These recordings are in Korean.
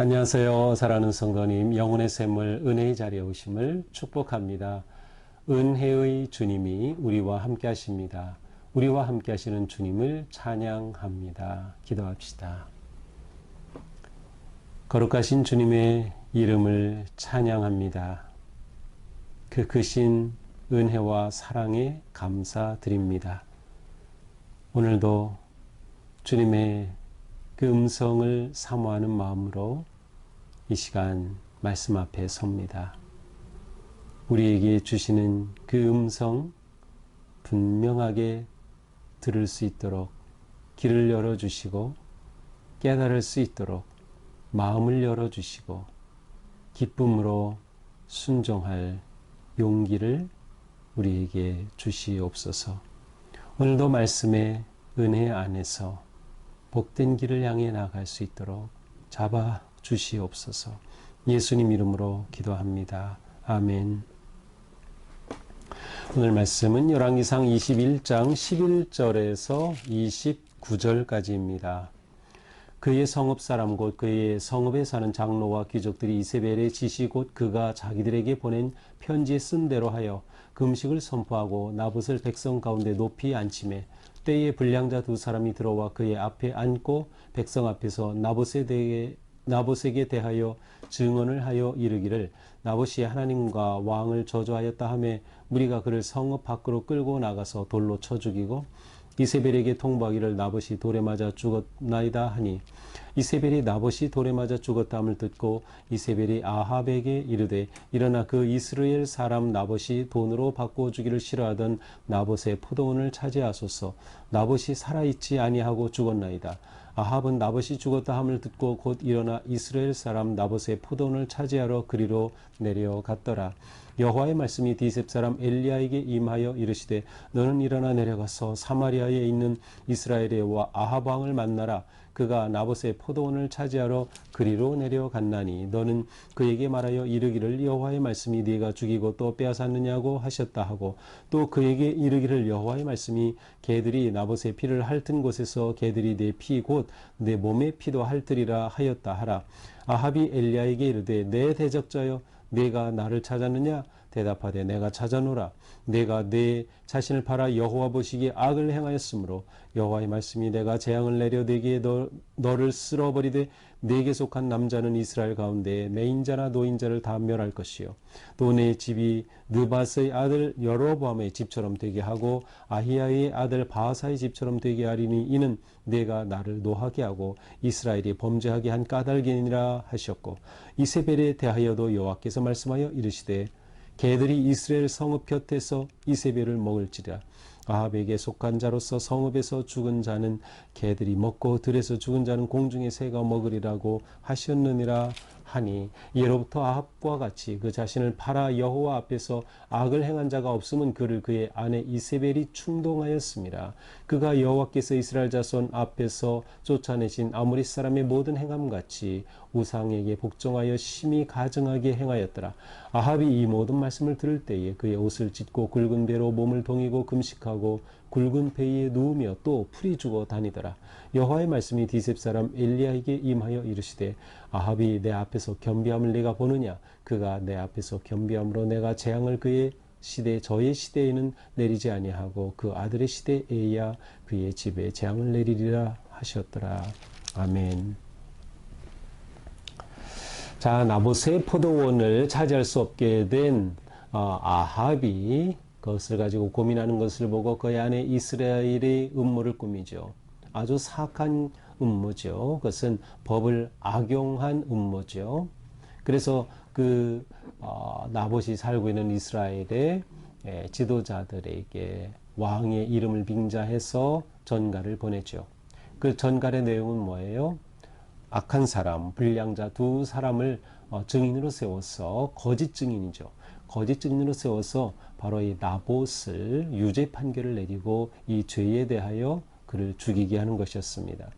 안녕하세요. 사랑하는 성도님, 영혼의 샘물 은혜의 자리에 오심을 축복합니다. 은혜의 주님이 우리와 함께 하십니다. 우리와 함께 하시는 주님을 찬양합니다. 기도합시다. 거룩하신 주님의 이름을 찬양합니다. 그 크신 은혜와 사랑에 감사드립니다. 오늘도 주님의 그 음성을 사모하는 마음으로 이 시간 말씀 앞에 섭니다. 우리에게 주시는 그 음성 분명하게 들을 수 있도록 길을 열어주시고 깨달을 수 있도록 마음을 열어주시고 기쁨으로 순종할 용기를 우리에게 주시옵소서. 오늘도 말씀의 은혜 안에서 복된 길을 향해 나갈 수 있도록 잡아 주시옵소서. 예수님 이름으로 기도합니다. 아멘. 오늘 말씀은 열왕기상 21장 11절에서 29절까지입니다. 그의 성읍 사람 곧 그의 성읍에 사는 장로와 귀족들이 이세벨의 지시 곧 그가 자기들에게 보낸 편지에 쓴 대로 하여 금식을 선포하고 나봇을 백성 가운데 높이 앉히매 때에 불량자 두 사람이 들어와 그의 앞에 앉고 백성 앞에서 나봇에게 대하여 증언을 하여 이르기를 나봇이 하나님과 왕을 저주하였다 하매 무리가 그를 성읍 밖으로 끌고 나가서 돌로 쳐 죽이고 이세벨에게 통보하기를 나봇이 돌에 맞아 죽었나이다 하니 이세벨이 나봇이 돌에 맞아 죽었다함을 듣고 이세벨이 아합에게 이르되 일어나 그 이스라엘 사람 나봇이 돈으로 바꿔주기를 싫어하던 나봇의 포도원을 차지하소서. 나봇이 살아있지 아니하고 죽었나이다. 아합은 나봇이 죽었다 함을 듣고 곧 일어나 이스라엘 사람 나봇의 포도원을 차지하러 그리로 내려갔더라. 여호와의 말씀이 디셉 사람 엘리야에게 임하여 이르시되 너는 일어나 내려가서 사마리아에 있는 이스라엘의 아합 왕을 만나라. 그가 나봇의 포도원을 차지하러 그리로 내려갔나니 너는 그에게 말하여 이르기를 여호와의 말씀이 네가 죽이고 또 빼앗았느냐고 하셨다 하고 또 그에게 이르기를 여호와의 말씀이 개들이 나봇의 피를 핥은 곳에서 개들이 내 피 곧 내 몸의 피도 핥으리라 하였다 하라. 아합이 엘리야에게 이르되 내 대적자여 네가 나를 찾았느냐? 대답하되 내가 찾아노라. 내가 내 자신을 팔아 여호와 보시기에 악을 행하였으므로 여호와의 말씀이 내가 재앙을 내려 내게 너를 쓸어버리되 내게 속한 남자는 이스라엘 가운데 매인자나 노인자를 다 멸할 것이요 또 내 집이 느밧의 아들 여로보암의 집처럼 되게 하고 아히야의 아들 바하사의 집처럼 되게 하리니 이는 내가 나를 노하게 하고 이스라엘이 범죄하게 한 까닭이니라 하셨고 이세벨에 대하여도 여호와께서 말씀하여 이르시되 개들이 이스라엘 성읍 곁에서 이세벨을 먹을지라. 아합에게 속한 자로서 성읍에서 죽은 자는 개들이 먹고 들에서 죽은 자는 공중의 새가 먹으리라고 하셨느니라 하니 예로부터 아합과 같이 그 자신을 팔아 여호와 앞에서 악을 행한 자가 없음은 그를 그의 아내 이세벨이 충동하였습니다. 그가 여호와께서 이스라엘 자손 앞에서 쫓아내신 아모리 사람의 모든 행함같이 우상에게 복종하여 심히 가증하게 행하였더라. 아합이 이 모든 말씀을 들을 때에 그의 옷을 찢고 굵은 배로 몸을 동이고 금식하고 굵은 배에 누우며 또 풀이 죽어 다니더라. 여호와의 말씀이 디셉 사람 엘리야에게 임하여 이르시되 아합이 내 앞에서 겸비함을 네가 보느냐? 그가 내 앞에서 겸비함으로 내가 재앙을 그의 시대 저의 시대에는 내리지 아니하고 그 아들의 시대에야 그의 집에 재앙을 내리리라 하셨더라. 아멘. 자, 나봇의 포도원을 차지할 수 없게 된 아합이 그것을 가지고 고민하는 것을 보고 그의 아내 이스라엘의 음모를 꾸미죠. 아주 사악한 음모죠. 그것은 법을 악용한 음모죠. 그래서 그 나봇이 살고 있는 이스라엘의 지도자들에게 왕의 이름을 빙자해서 전가를 보내죠. 그 전갈의 내용은 뭐예요? 악한 사람, 불량자 두 사람을 증인으로 세워서 거짓 증인이죠. 거짓 증인으로 세워서 바로 이 나봇을 유죄 판결을 내리고 이 죄에 대하여 그를 죽이게 하는 것이었습니다.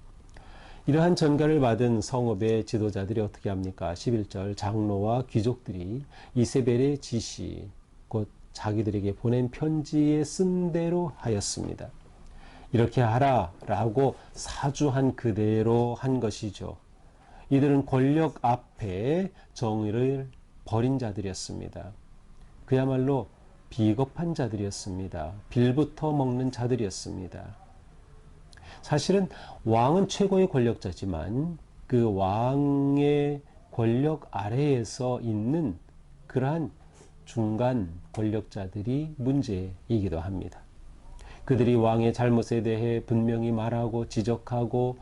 이러한 전가를 받은 성읍의 지도자들이 어떻게 합니까? 11절 장로와 귀족들이 이세벨의 지시 곧 자기들에게 보낸 편지에 쓴 대로 하였습니다. 이렇게 하라 라고 사주한 그대로 한 것이죠. 이들은 권력 앞에 정의를 버린 자들이었습니다. 그야말로 비겁한 자들이었습니다. 빌부터 먹는 자들이었습니다. 사실은 왕은 최고의 권력자지만 그 왕의 권력 아래에서 있는 그러한 중간 권력자들이 문제이기도 합니다. 그들이 왕의 잘못에 대해 분명히 말하고 지적하고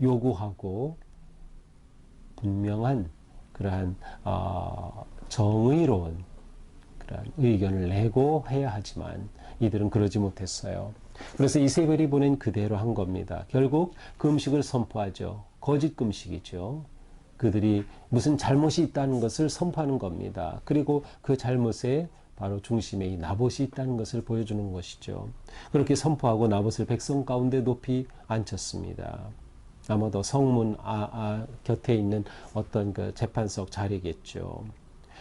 요구하고 분명한 그러한 정의로운 그러한 의견을 내고 해야 하지만 이들은 그러지 못했어요. 그래서 이세벨이 보낸 그대로 한 겁니다. 결국 금식을 선포하죠. 거짓 금식이죠. 그들이 무슨 잘못이 있다는 것을 선포하는 겁니다. 그리고 그 잘못에 바로 중심에 이 나봇이 있다는 것을 보여주는 것이죠. 그렇게 선포하고 나봇을 백성 가운데 높이 앉혔습니다. 아마도 성문 곁에 있는 어떤 그 재판석 자리겠죠.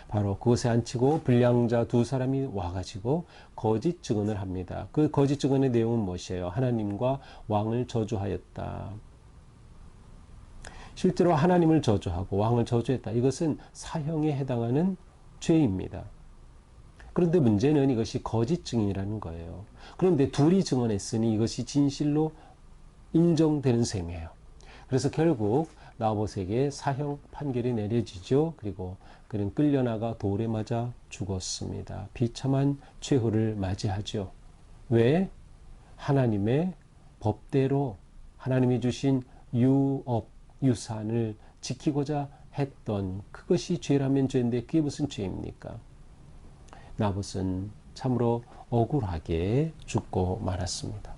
바로 그곳에 앉히고 불량자 두 사람이 와가지고 거짓 증언을 합니다. 그 거짓 증언의 내용은 무엇이에요? 하나님과 왕을 저주하였다. 실제로 하나님을 저주하고 왕을 저주했다. 이것은 사형에 해당하는 죄입니다. 그런데 문제는 이것이 거짓 증인이라는 거예요. 그런데 둘이 증언했으니 이것이 진실로 인정되는 셈이에요. 그래서 결국 나봇에게 사형 판결이 내려지죠. 그리고 그는 끌려나가 돌에 맞아 죽었습니다. 비참한 최후를 맞이하죠. 왜? 하나님의 법대로 하나님이 주신 유산을 지키고자 했던 그것이 죄라면 죄인데 그게 무슨 죄입니까? 나봇은 참으로 억울하게 죽고 말았습니다.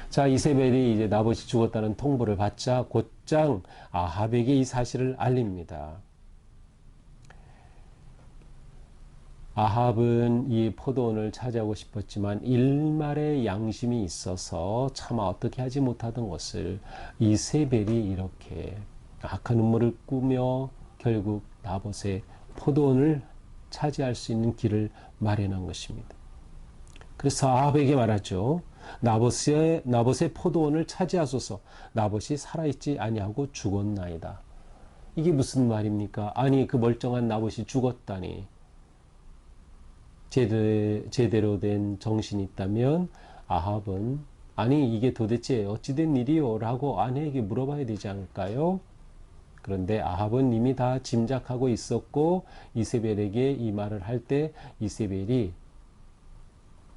자, 이세벨이 이제 나봇이 죽었다는 통보를 받자 곧장 아합에게 이 사실을 알립니다. 아합은 이 포도원을 차지하고 싶었지만 일말의 양심이 있어서 차마 어떻게 하지 못하던 것을 이세벨이 이렇게 악한 음모를 꾸며 결국 나봇의 포도원을 차지할 수 있는 길을 마련한 것입니다. 그래서 아합에게 말하죠. 나봇의 포도원을 차지하소서. 나봇이 살아있지 아니하고 죽었나이다. 이게 무슨 말입니까? 아니 그 멀쩡한 나봇이 죽었다니. 제대로 된 정신이 있다면 아합은 아니 이게 도대체 어찌된 일이요? 라고 아내에게 물어봐야 되지 않을까요? 그런데 아합은 이미 다 짐작하고 있었고 이세벨에게 이 말을 할 때 이세벨이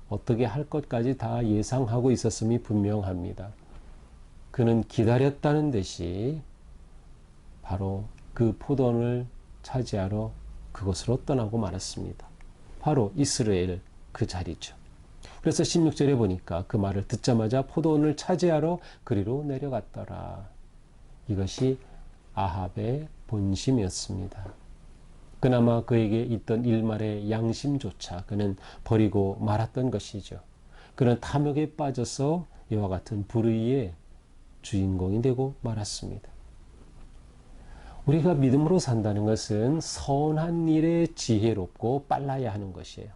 어떻게 할 것까지 다 예상하고 있었음이 분명합니다. 그는 기다렸다는 듯이 바로 그 포도원을 차지하러 그곳으로 떠나고 말았습니다. 바로 이스라엘 그 자리죠. 그래서 16절에 보니까 그 말을 듣자마자 포도원을 차지하러 그리로 내려갔더라. 이것이 아합의 본심이었습니다. 그나마 그에게 있던 일말의 양심조차 그는 버리고 말았던 것이죠. 그는 탐욕에 빠져서 이와 같은 불의의 주인공이 되고 말았습니다. 우리가 믿음으로 산다는 것은 선한 일에 지혜롭고 빨라야 하는 것이에요.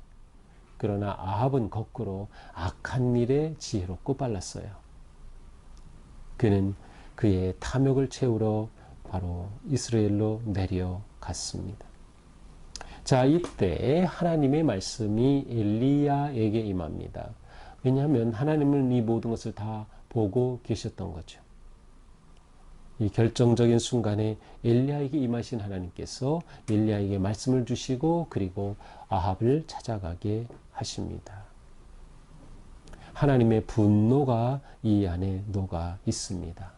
그러나 아합은 거꾸로 악한 일에 지혜롭고 빨랐어요. 그는 그의 탐욕을 채우러 바로 이스라엘로 내려갔습니다. 자, 이때 하나님의 말씀이 엘리야에게 임합니다. 왜냐하면 하나님은 이 모든 것을 다 보고 계셨던 거죠. 이 결정적인 순간에 엘리야에게 임하신 하나님께서 엘리야에게 말씀을 주시고 그리고 아합을 찾아가게 하십니다. 하나님의 분노가 이 안에 녹아 있습니다.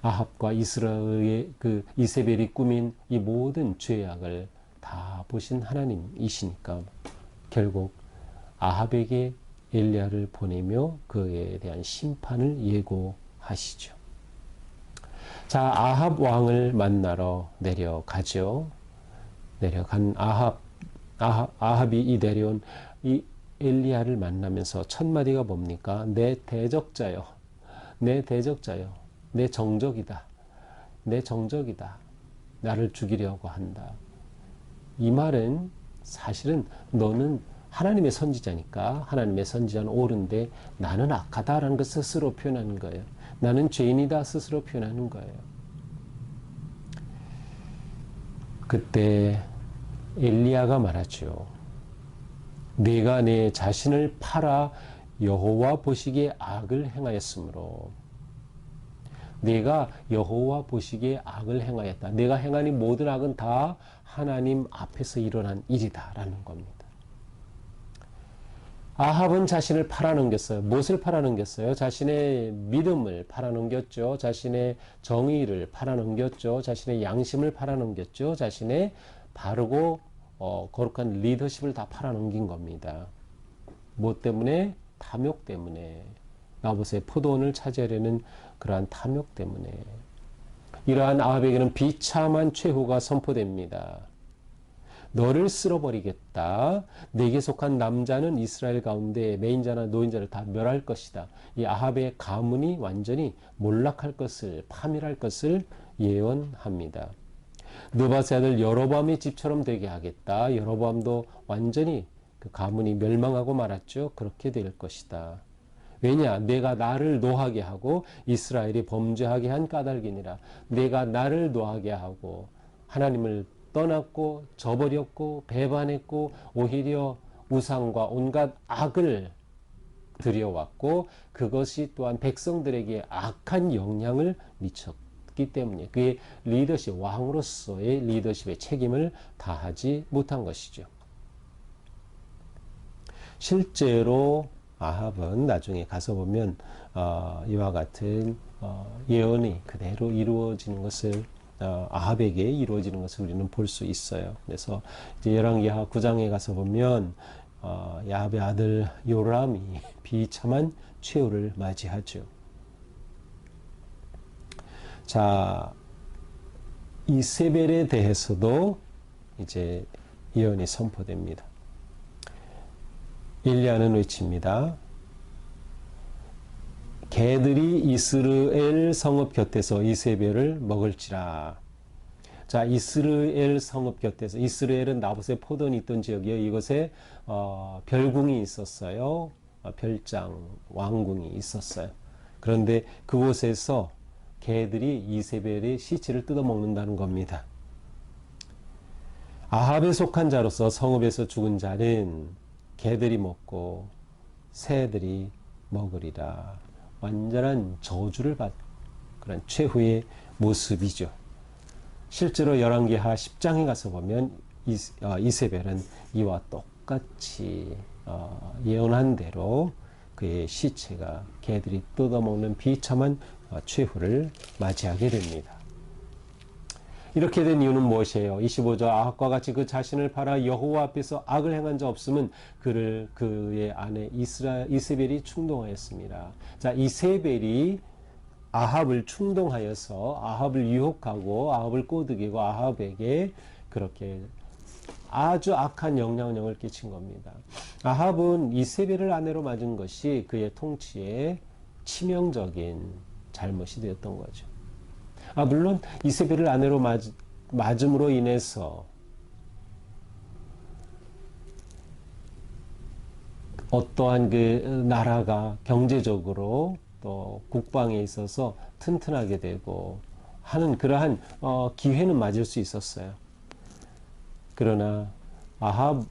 아합과 이세벨이 꾸민 이 모든 죄악을 다 보신 하나님이시니까 결국 아합에게 엘리야를 보내며 그에 대한 심판을 예고하시죠. 자, 아합 왕을 만나러 내려가죠. 내려간 아합이 이 내려온 이 엘리야를 만나면서 첫 마디가 뭡니까? 내 대적자요. 내 대적자요. 내 정적이다. 내 정적이다. 나를 죽이려고 한다. 이 말은 사실은 너는 하나님의 선지자니까 하나님의 선지자는 옳은데 나는 악하다라는 것 스스로 표현하는 거예요. 나는 죄인이다 스스로 표현하는 거예요. 그때 엘리야가 말하죠. 내가 내 자신을 팔아 여호와 보시기에 악을 행하였으므로, 내가 여호와 보시기에 악을 행하였다. 내가 행한 이 모든 악은 다 하나님 앞에서 일어난 일이다 라는 겁니다. 아합은 자신을 팔아넘겼어요. 무엇을 팔아넘겼어요? 자신의 믿음을 팔아넘겼죠. 자신의 정의를 팔아넘겼죠. 자신의 양심을 팔아넘겼죠. 자신의 바르고 거룩한 리더십을 다 팔아넘긴 겁니다. 뭐 때문에? 탐욕 때문에. 나봇의 포도원을 차지하려는 그러한 탐욕 때문에. 이러한 아합에게는 비참한 최후가 선포됩니다. 너를 쓸어버리겠다. 내게 속한 남자는 이스라엘 가운데 매인자나 노인자를 다 멸할 것이다. 이 아합의 가문이 완전히 몰락할 것을, 파멸할 것을 예언합니다. 느밧의 아들 여로보암의 집처럼 되게 하겠다. 여로보암도 완전히 그 가문이 멸망하고 말았죠. 그렇게 될 것이다. 왜냐? 내가 나를 노하게 하고 이스라엘이 범죄하게 한 까닭이니라. 내가 나를 노하게 하고 하나님을 떠났고 저버렸고 배반했고 오히려 우상과 온갖 악을 들여왔고 그것이 또한 백성들에게 악한 영향을 미쳤기 때문에 그의 리더십, 왕으로서의 리더십의 책임을 다하지 못한 것이죠. 실제로 아합은 나중에 가서 보면 이와 같은 예언이 그대로 이루어지는 것을 아합에게 이루어지는 것을 우리는 볼 수 있어요. 그래서 이제 열왕기하 9장에 가서 보면 아합의 아들 요람이 비참한 최후를 맞이하죠. 자, 이세벨에 대해서도 이제 예언이 선포됩니다. 엘리야는 외칩니다. 개들이 이스라엘 성읍 곁에서 이세벨을 먹을지라. 자, 이스라엘 성읍 곁에서, 이스라엘은 나봇의 포도원이 있던 지역이에요. 이곳에 별궁이 있었어요. 별장, 왕궁이 있었어요. 그런데 그곳에서 개들이 이세벨의 시체를 뜯어먹는다는 겁니다. 아합에 속한 자로서 성읍에서 죽은 자는 개들이 먹고 새들이 먹으리라. 완전한 저주를 받은 그런 최후의 모습이죠. 실제로 열왕기하 10장에 가서 보면 이세벨은 이와 똑같이 예언한 대로 그의 시체가 개들이 뜯어먹는 비참한 최후를 맞이하게 됩니다. 이렇게 된 이유는 무엇이에요? 25절 아합과 같이 그 자신을 팔아 여호와 앞에서 악을 행한 자 없음은 그의 아내 이세벨이 충동하였습니다. 자, 이세벨이 아합을 충동하여서 아합을 유혹하고 아합을 꼬드기고 아합에게 그렇게 아주 악한 영향력을 끼친 겁니다. 아합은 이세벨을 아내로 맞은 것이 그의 통치에 치명적인 잘못이 되었던 거죠. 물론 이세벨을 아내로 맞음으로 인해서 어떠한 그 나라가 경제적으로 또 국방에 있어서 튼튼하게 되고 하는 그러한 기회는 맞을 수 있었어요. 그러나 아합은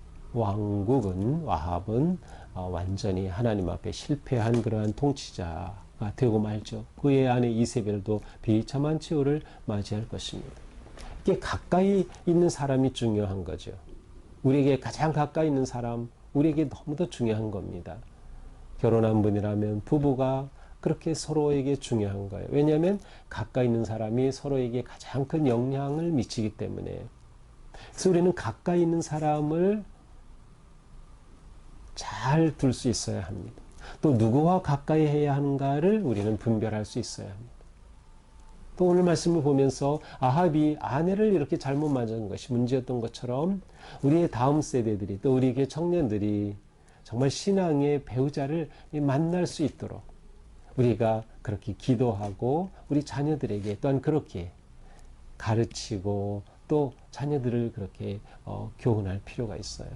완전히 하나님 앞에 실패한 그러한 통치자가 되고 말죠. 그의 아내 이세벨도 비참한 최후를 맞이할 것입니다. 이게 가까이 있는 사람이 중요한 거죠. 우리에게 가장 가까이 있는 사람, 우리에게 너무도 중요한 겁니다. 결혼한 분이라면 부부가 그렇게 서로에게 중요한 거예요. 왜냐하면 가까이 있는 사람이 서로에게 가장 큰 영향을 미치기 때문에. 그래서 우리는 가까이 있는 사람을 잘 둘 수 있어야 합니다. 또 누구와 가까이 해야 하는가를 우리는 분별할 수 있어야 합니다. 또 오늘 말씀을 보면서 아합이 아내를 이렇게 잘못 맞은 것이 문제였던 것처럼 우리의 다음 세대들이 또 우리의 청년들이 정말 신앙의 배우자를 만날 수 있도록 우리가 그렇게 기도하고 우리 자녀들에게 또한 그렇게 가르치고 또 자녀들을 그렇게 교훈할 필요가 있어요.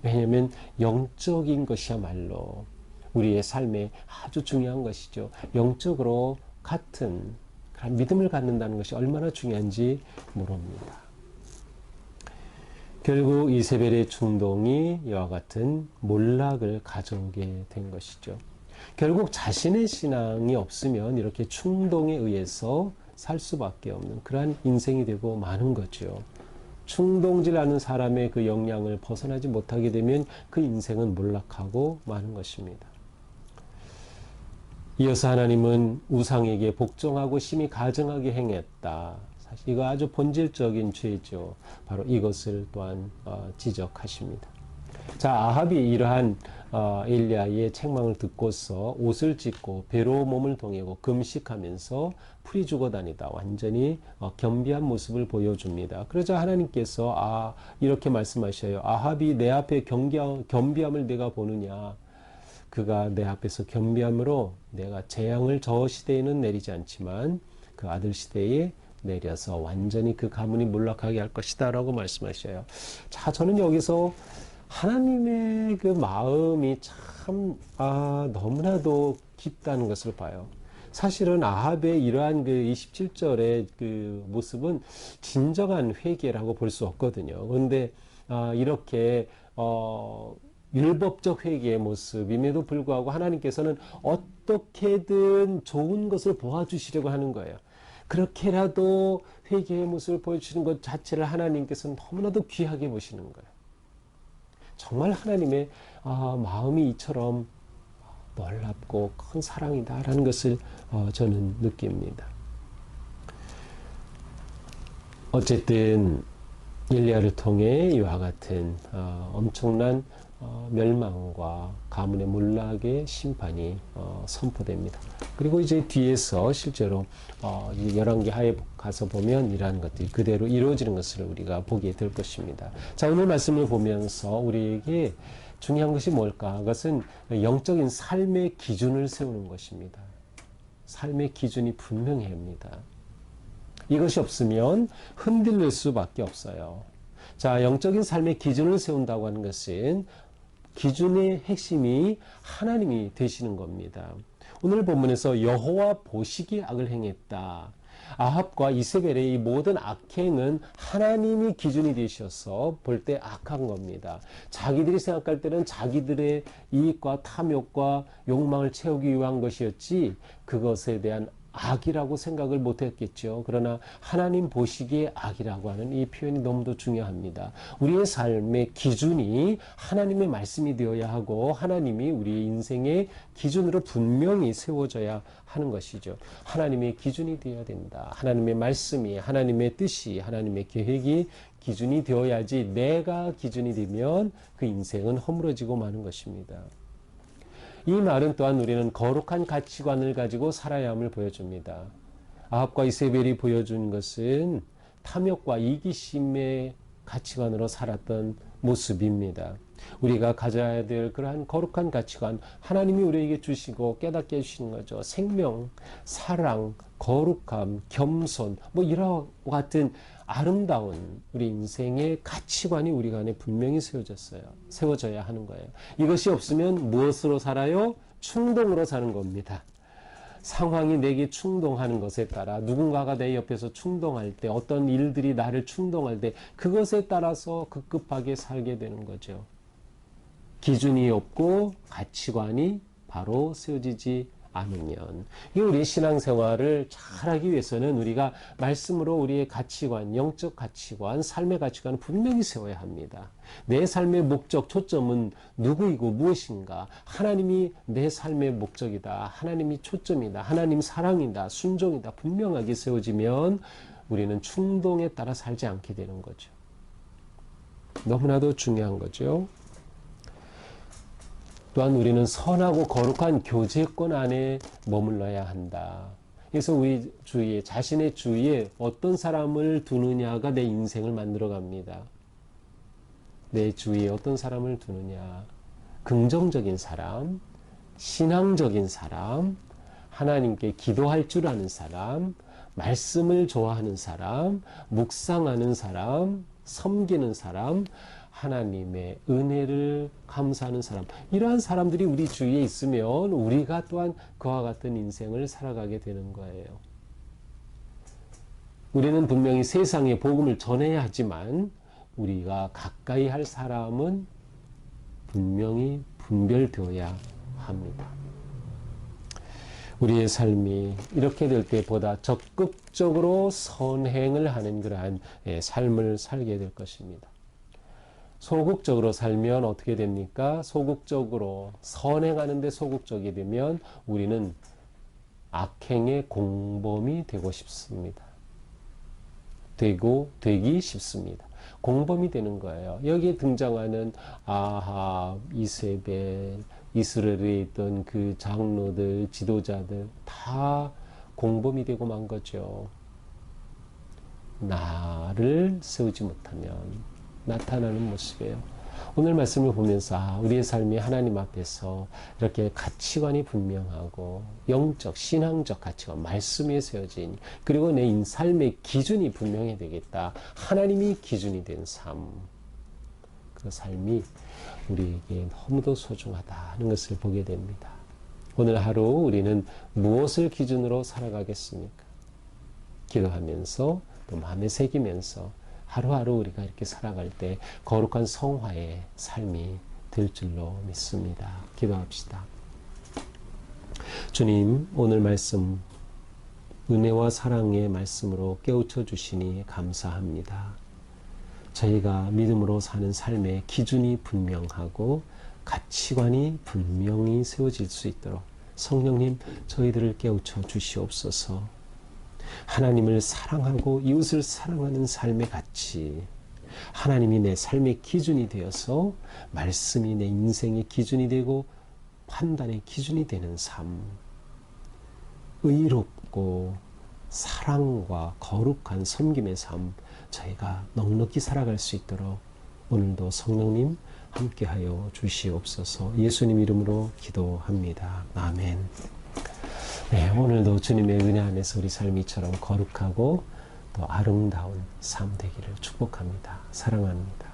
왜냐하면 영적인 것이야말로 우리의 삶에 아주 중요한 것이죠. 영적으로 같은 그런 믿음을 갖는다는 것이 얼마나 중요한지 모릅니다. 결국 이세벨의 충동이 이와 같은 몰락을 가져오게 된 것이죠. 결국 자신의 신앙이 없으면 이렇게 충동에 의해서 살 수밖에 없는 그러한 인생이 되고 마는 거죠. 충동질하는 사람의 그 영향을 벗어나지 못하게 되면 그 인생은 몰락하고 마는 것입니다. 이어서 하나님은 우상에게 복종하고 심히 가증하게 행했다. 사실 이거 아주 본질적인 죄죠. 바로 이것을 또한 지적하십니다. 자, 아합이 이러한 엘리야의 책망을 듣고서 옷을 찢고 배로 몸을 동이고 금식하면서 풀이 죽어 다니다 완전히 겸비한 모습을 보여줍니다. 그러자 하나님께서 이렇게 말씀하셔요. 아합이 내 앞에 겸비함을 내가 보느냐. 그가 내 앞에서 겸비함으로 내가 재앙을 저 시대에는 내리지 않지만 그 아들 시대에 내려서 완전히 그 가문이 몰락하게 할 것이다 라고 말씀하셔요. 자, 저는 여기서 하나님의 그 마음이 참 너무나도 깊다는 것을 봐요. 사실은 아합의 이러한 그 27절의 그 모습은 진정한 회개라고 볼 수 없거든요. 그런데 이렇게 율법적 회개의 모습임에도 불구하고 하나님께서는 어떻게든 좋은 것을 보아주시려고 하는 거예요. 그렇게라도 회개의 모습을 보여주시는 것 자체를 하나님께서는 너무나도 귀하게 보시는 거예요. 정말 하나님의 마음이 이처럼 놀랍고 큰 사랑이다라는 것을 저는 느낍니다. 어쨌든 엘리야를 통해 이와 같은 엄청난 멸망과 가문의 몰락의 심판이 선포됩니다. 그리고 이제 뒤에서 실제로 열왕기 하에 가서 보면 이러한 것들이 그대로 이루어지는 것을 우리가 보게 될 것입니다. 자, 오늘 말씀을 보면서 우리에게 중요한 것이 뭘까? 그것은 영적인 삶의 기준을 세우는 것입니다. 삶의 기준이 분명해야 합니다. 이것이 없으면 흔들릴 수밖에 없어요. 자, 영적인 삶의 기준을 세운다고 하는 것은 기준의 핵심이 하나님이 되시는 겁니다. 오늘 본문에서 여호와 보시기에 악을 행했다. 아합과 이세벨의 이 모든 악행은 하나님이 기준이 되셔서 볼 때 악한 겁니다. 자기들이 생각할 때는 자기들의 이익과 탐욕과 욕망을 채우기 위한 것이었지 그것에 대한 악이라고 생각을 못했겠죠. 그러나 하나님 보시기에 악이라고 하는 이 표현이 너무도 중요합니다. 우리의 삶의 기준이 하나님의 말씀이 되어야 하고 하나님이 우리의 인생의 기준으로 분명히 세워져야 하는 것이죠. 하나님의 기준이 되어야 된다. 하나님의 말씀이, 하나님의 뜻이, 하나님의 계획이 기준이 되어야지 내가 기준이 되면 그 인생은 허물어지고 마는 것입니다. 이 말은 또한 우리는 거룩한 가치관을 가지고 살아야 함을 보여줍니다. 아합과 이세벨이 보여준 것은 탐욕과 이기심의 가치관으로 살았던 모습입니다. 우리가 가져야 될 그러한 거룩한 가치관, 하나님이 우리에게 주시고 깨닫게 해주시는 거죠. 생명, 사랑, 거룩함, 겸손, 이와 같은 아름다운 우리 인생의 가치관이 우리 안에 분명히 세워져야 하는 거예요. 이것이 없으면 무엇으로 살아요? 충동으로 사는 겁니다. 상황이 내게 충동하는 것에 따라 누군가가 내 옆에서 충동할 때 어떤 일들이 나를 충동할 때 그것에 따라서 급급하게 살게 되는 거죠. 기준이 없고 가치관이 바로 세워지지 않으면 우리 신앙생활을 잘하기 위해서는 우리가 말씀으로 우리의 가치관, 영적 가치관, 삶의 가치관을 분명히 세워야 합니다. 내 삶의 목적, 초점은 누구이고 무엇인가? 하나님이 내 삶의 목적이다. 하나님이 초점이다. 하나님 사랑이다. 순종이다. 분명하게 세워지면 우리는 충동에 따라 살지 않게 되는 거죠. 너무나도 중요한 거죠. 또한 우리는 선하고 거룩한 교제권 안에 머물러야 한다. 그래서 우리 주위에, 자신의 주위에 어떤 사람을 두느냐가 내 인생을 만들어 갑니다. 내 주위에 어떤 사람을 두느냐. 긍정적인 사람, 신앙적인 사람, 하나님께 기도할 줄 아는 사람, 말씀을 좋아하는 사람, 묵상하는 사람, 섬기는 사람, 하나님의 은혜를 감사하는 사람, 이러한 사람들이 우리 주위에 있으면 우리가 또한 그와 같은 인생을 살아가게 되는 거예요. 우리는 분명히 세상에 복음을 전해야 하지만 우리가 가까이 할 사람은 분명히 분별되어야 합니다. 우리의 삶이 이렇게 될 때보다 적극적으로 선행을 하는 그러한 삶을 살게 될 것입니다. 소극적으로 살면 어떻게 됩니까? 소극적으로 선행하는 데 소극적이 되면 우리는 악행의 공범이 되고 싶습니다. 되기 쉽습니다. 공범이 되는 거예요. 여기에 등장하는 아합, 이세벨, 이스라엘에 있던 그 장로들, 지도자들 다 공범이 되고 만 거죠. 나를 세우지 못하면 나타나는 모습이에요. 오늘 말씀을 보면서 우리의 삶이 하나님 앞에서 이렇게 가치관이 분명하고 영적, 신앙적 가치관, 말씀 위에 세워진, 그리고 내 삶의 기준이 분명해야 되겠다. 하나님이 기준이 된 삶. 그 삶이 우리에게 너무도 소중하다는 것을 보게 됩니다. 오늘 하루 우리는 무엇을 기준으로 살아가겠습니까? 기도하면서 또 마음에 새기면서 하루하루 우리가 이렇게 살아갈 때 거룩한 성화의 삶이 될 줄로 믿습니다. 기도합시다. 주님, 오늘 말씀 은혜와 사랑의 말씀으로 깨우쳐 주시니 감사합니다. 저희가 믿음으로 사는 삶의 기준이 분명하고 가치관이 분명히 세워질 수 있도록 성령님, 저희들을 깨우쳐 주시옵소서. 하나님을 사랑하고 이웃을 사랑하는 삶의 가치, 하나님이 내 삶의 기준이 되어서 말씀이 내 인생의 기준이 되고 판단의 기준이 되는 삶, 의롭고 사랑과 거룩한 섬김의 삶, 저희가 넉넉히 살아갈 수 있도록 오늘도 성령님 함께하여 주시옵소서. 예수님 이름으로 기도합니다. 아멘. 네, 오늘도 주님의 은혜 안에서 우리 삶이 이처럼 거룩하고 또 아름다운 삶 되기를 축복합니다. 사랑합니다.